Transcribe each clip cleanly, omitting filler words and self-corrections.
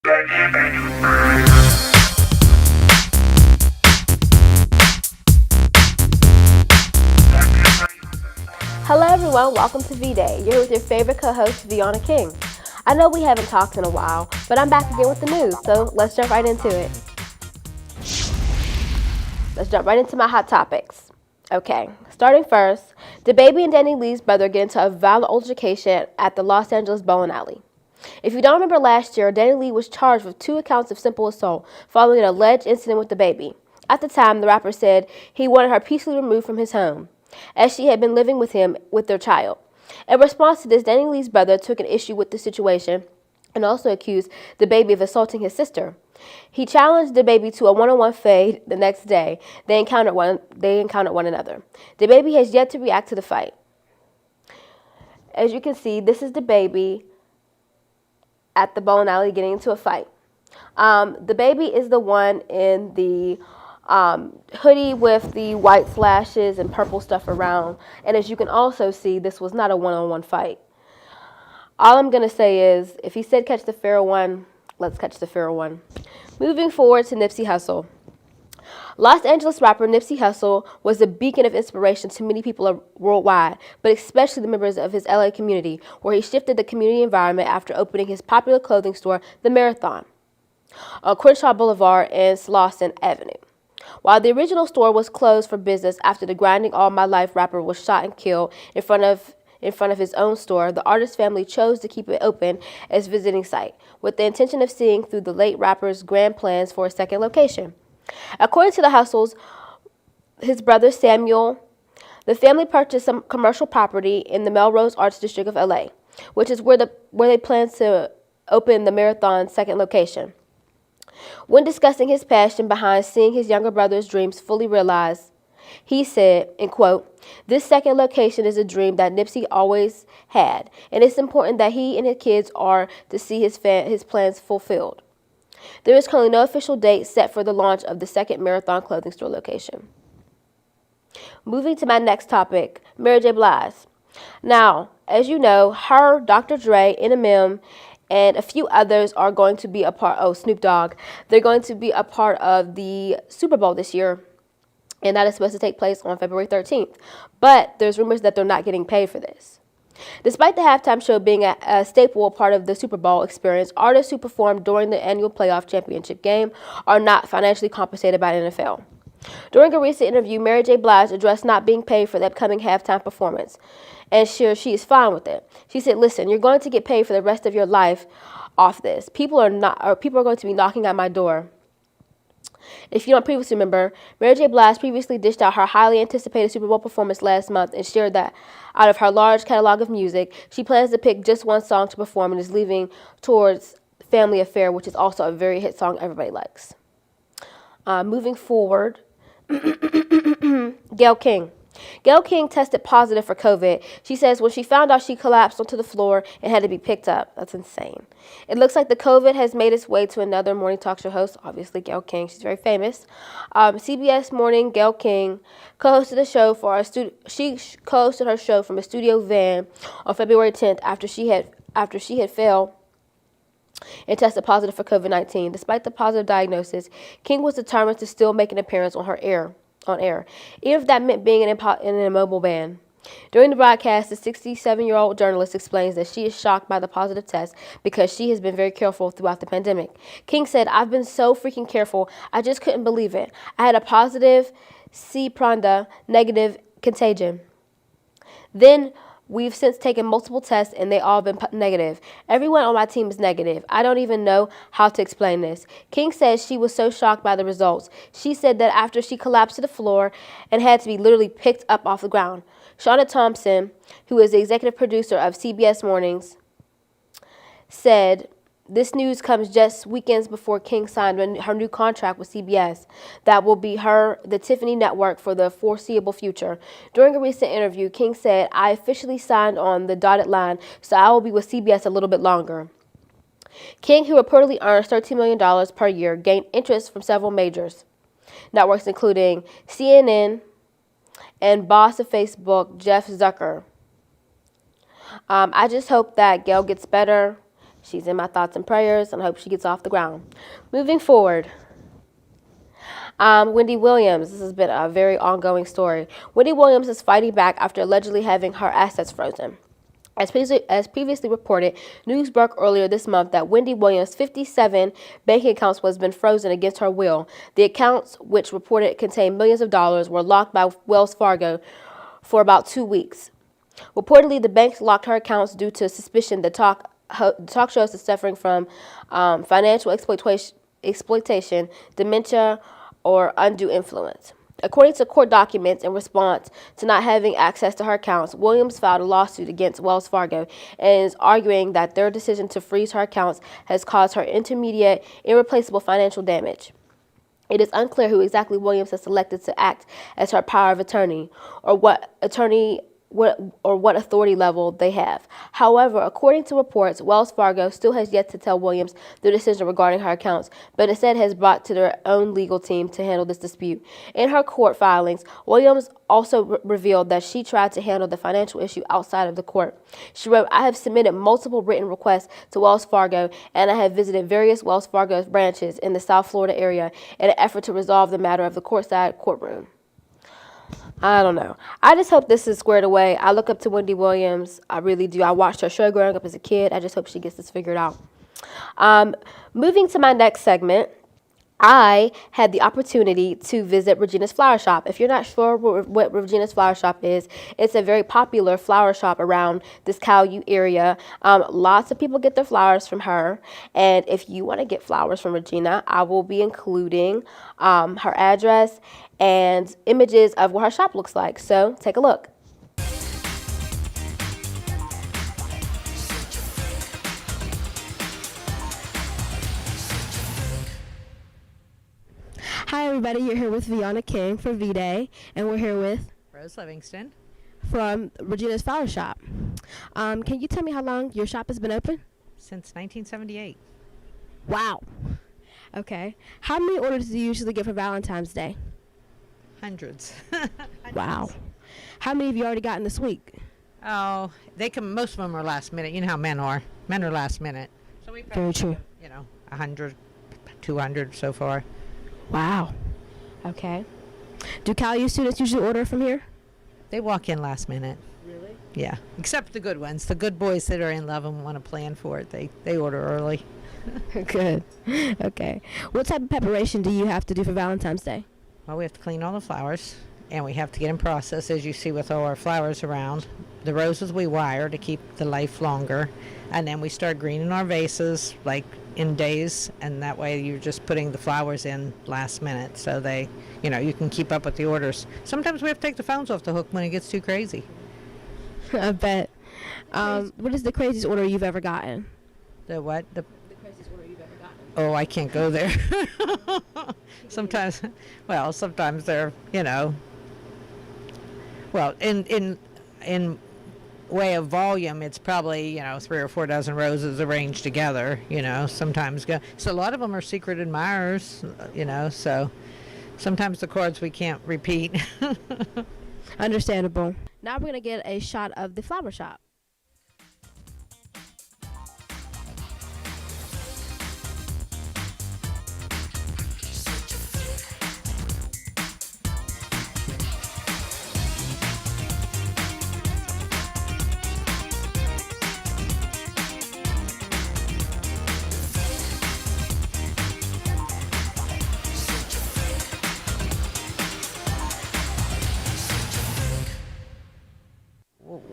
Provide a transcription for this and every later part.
Hello everyone, welcome to VDAY. You're here with your favorite co-host, Viona King. I know we haven't talked in a while, but I'm back again with the news, so let's jump right into it. Let's jump right into my hot topics. Okay, starting first, DaBaby and DaniLeigh's brother get into a violent altercation at the Los Angeles bowling alley. If you don't remember last year, DaniLeigh was charged with 2 counts of simple assault following an alleged incident with DaBaby. At the time, the rapper said he wanted her peacefully removed from his home, as she had been living with him with their child. In response to this, DaniLeigh's brother took an issue with the situation and also accused DaBaby of assaulting his sister. He challenged DaBaby to a one-on-one fade the next day. They encountered one another. DaBaby has yet to react to the fight. As you can see, this is DaBaby at the bowling alley getting into a fight. DaBaby is the one in the hoodie with the white slashes and purple stuff around. And as you can also see, this was not a one-on-one fight. All I'm going to say is, if he said catch the fair one, let's catch the fair one. Moving forward to Nipsey Hussle. Los Angeles rapper Nipsey Hussle was a beacon of inspiration to many people worldwide, but especially the members of his LA community, where he shifted the community environment after opening his popular clothing store, The Marathon, on Crenshaw Boulevard and Slauson Avenue. While the original store was closed for business after the Grinding All My Life rapper was shot and killed in front of his own store, the artist's family chose to keep it open as a visiting site, with the intention of seeing through the late rapper's grand plans for a second location. According to the Hussles, his brother Samuel, the family purchased some commercial property in the Melrose Arts District of LA, which is where they plan to open the Marathon's second location. When discussing his passion behind seeing his younger brother's dreams fully realized, he said, in quote, "This second location is a dream that Nipsey always had, and it's important that he and his kids are to see his plans fulfilled." There is currently no official date set for the launch of the second Marathon clothing store location. Moving to my next topic, Mary J. Blige. Now, as you know, her, Dr. Dre, Eminem, and a few others are going to be a part, Snoop Dogg, they're going to be a part of the Super Bowl this year, and that is supposed to take place on February 13th. But there's rumors that they're not getting paid for this. Despite the halftime show being a staple part of the Super Bowl experience, artists who perform during the annual playoff championship game are not financially compensated by the NFL. During a recent interview, Mary J. Blige addressed not being paid for the upcoming halftime performance, and she is fine with it. She said, "Listen, you're going to get paid for the rest of your life off this. People are going to be knocking at my door." If you don't previously remember, Mary J. Blige previously dished out her highly anticipated Super Bowl performance last month and shared that out of her large catalog of music, she plans to pick just one song to perform and is leaving towards Family Affair, which is also a very hit song everybody likes. Moving forward, Gayle King. Gayle King tested positive for COVID. She says when she found out, she collapsed onto the floor and had to be picked up. That's insane. It looks like the COVID has made its way to another morning talk show host, obviously Gayle King. She's very famous. CBS Morning, Gayle King co-hosted her show from a studio van on February 10th after she had failed and tested positive for COVID-19. Despite the positive diagnosis, King was determined to still make an appearance on air, even if that meant being in an immobile van. During the broadcast, the 67-year-old journalist explains that she is shocked by the positive test because she has been very careful throughout the pandemic. King said, "I've been so freaking careful, I just couldn't believe it. I had a positive C-Pronda negative contagion. Then we've since taken multiple tests and they all been negative. Everyone on my team is negative. I don't even know how to explain this." King says she was so shocked by the results. She said that after she collapsed to the floor and had to be literally picked up off the ground. Shauna Thompson, who is the executive producer of CBS Mornings, said, "This news comes just weekends before King signed her new contract with CBS that will be the Tiffany network for the foreseeable future." During a recent interview, King said, "I officially signed on the dotted line, so I will be with CBS a little bit longer." King, who reportedly earns $13 million per year, gained interest from several majors networks, including CNN and boss of Facebook, Jeff Zucker. I just hope that Gayle gets better She's in my thoughts and prayers, and I hope she gets off the ground. Moving forward. Wendy Williams, this has been a very ongoing story. Wendy Williams is fighting back after allegedly having her assets frozen. As previously reported, news broke earlier this month that Wendy Williams' 57 banking accounts was been frozen against her will. The accounts, which reported contained millions of dollars, were locked by Wells Fargo for about 2 weeks. Reportedly, the banks locked her accounts due to suspicion that talk shows is suffering from financial exploitation, dementia, or undue influence. According to court documents, in response to not having access to her accounts, Williams filed a lawsuit against Wells Fargo and is arguing that their decision to freeze her accounts has caused her intermediate, irreplaceable financial damage. It is unclear who exactly Williams has selected to act as her power of attorney or what authority level they have. However, according to reports, Wells Fargo still has yet to tell Williams their decision regarding her accounts, but instead has brought to their own legal team to handle this dispute. In her court filings, Williams also revealed that she tried to handle the financial issue outside of the court. She wrote, "I have submitted multiple written requests to Wells Fargo, and I have visited various Wells Fargo branches in the South Florida area in an effort to resolve the matter of the courtside courtroom." I don't know. I just hope this is squared away. I look up to Wendy Williams. I really do. I watched her show growing up as a kid. I just hope she gets this figured out. Moving to my next segment, I had the opportunity to visit Regina's Flower Shop. If you're not sure what Regina's Flower Shop is, it's a very popular flower shop around this Caillou area. Lots of people get their flowers from her. And if you want to get flowers from Regina, I will be including her address and images of what her shop looks like. So take a look. Hi everybody, you're here with Viana King for VDAY, and we're here with Rose Livingston from Regina's Flower Shop. Can you tell me how long your shop has been open? since 1978. Wow. Okay. How many orders do you usually get for Valentine's Day? Hundreds. Wow. How many have you already gotten this week? Oh, most of them are last minute. You know how men are. Men are last minute. So we Very true. 100, 200 so far. Wow. Okay. Do Caillou students usually order from here? They walk in last minute. Really? Yeah, except the good ones. The good boys that are in love and want to plan for it, they order early. Good. Okay. What type of preparation do you have to do for Valentine's Day? Well, we have to clean all the flowers, and we have to get them processed, as you see with all our flowers around. The roses we wire to keep the life longer, and then we start greening our vases like in days, and that way you're just putting the flowers in last minute, so you can keep up with the orders. Sometimes we have to take the phones off the hook when it gets too crazy. I bet. What is the craziest order you've ever gotten? The what? The craziest order you've ever gotten. Oh, I can't go there. Sometimes they're, well, in way of volume, it's probably, 3 or 4 dozen roses arranged together, sometimes so a lot of them are secret admirers, so sometimes the cards we can't repeat. Understandable. Now we're going to get a shot of the flower shop.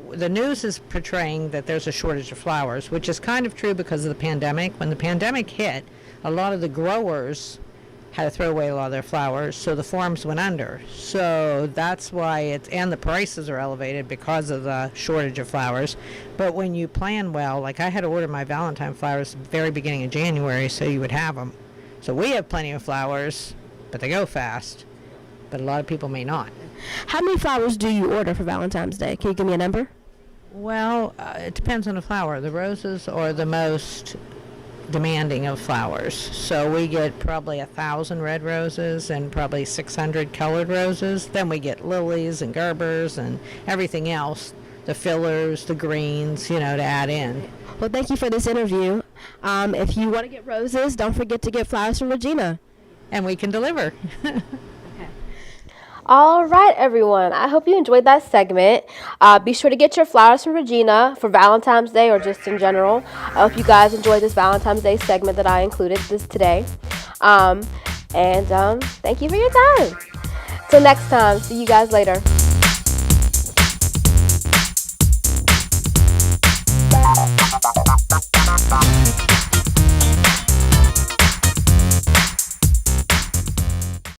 The news is portraying that there's a shortage of flowers, which is kind of true because of the pandemic. When the pandemic hit, a lot of the growers had to throw away a lot of their flowers, so the farms went under. So that's why and the prices are elevated because of the shortage of flowers. But when you plan well, like I had to order my Valentine flowers at the very beginning of January so you would have them. So we have plenty of flowers, but they go fast. But a lot of people may not. How many flowers do you order for Valentine's Day? Can you give me a number? Well, it depends on the flower. The roses are the most demanding of flowers. So we get probably 1,000 red roses and probably 600 colored roses. Then we get lilies and gerbers and everything else, the fillers, the greens, to add in. Well, thank you for this interview. If you want to get roses, don't forget to get flowers from Regina. And we can deliver. All right, everyone. I hope you enjoyed that segment. Be sure to get your flowers from Regina for Valentine's Day or just in general. I hope you guys enjoyed this Valentine's Day segment that I included today. Thank you for your time. Till next time. See you guys later.